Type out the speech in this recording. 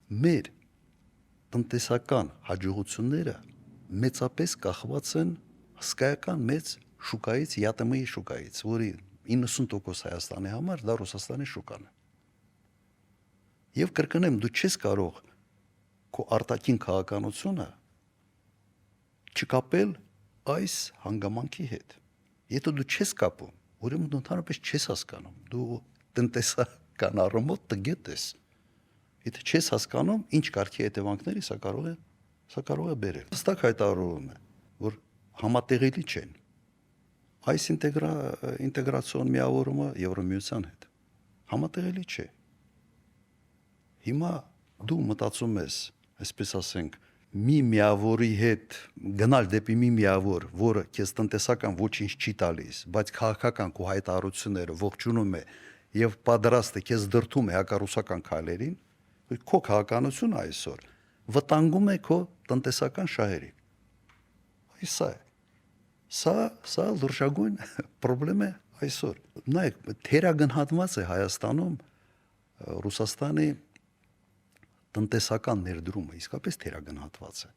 մեր տնտեսական հաջողությունները մեծապես կախված են հսկայական մեծ շուկայից, ԵԱՏՄ-ի շուկայից, որի 90% Հայաստանի համար դա Ռուսաստանի շուկան է։ Եվ կրկնեմ, դու չես կարող քո արտաքին քաղաքականությունը չկապել այս հանգամանքի հետ։ Եթե դու չես կապում, ուրեմն դու ընդհանրապես չես հասկանում։ Դու տնտեսական առումով տգետ ես։ Եթե չես հասկանում, ինչ կարգի հետևանքների սա կարող է բերել։ Հստակ հայտարարում է, որ համատեղելի չեն այս ինտեգրացիոն միավորումը Եվրամիության հետ։ Համատեղելի չէ։ Հիմա դու մտածում ես, այսպես ասենք, մի միավորի հետ գնալ դեպի մի միավոր, որը քեզ տնտեսական ոչինչ չի տալիս, բայց քաղաքական քո հայտարարությունները ողջունում է եւ պատրաստ է քեզ դրդում է հակառուսական քայլերին, քո քաղաքականությունը այսօր վտանգում է քո տնտեսական շահերին։ Սա է։ Սա լրջագույն խնդրեմ է այսօր։ Նայեք, թերագնահատված է Հայաստանում Ռուսաստանի տնտեսական ներդրումը, իսկապես թերագնահատված է։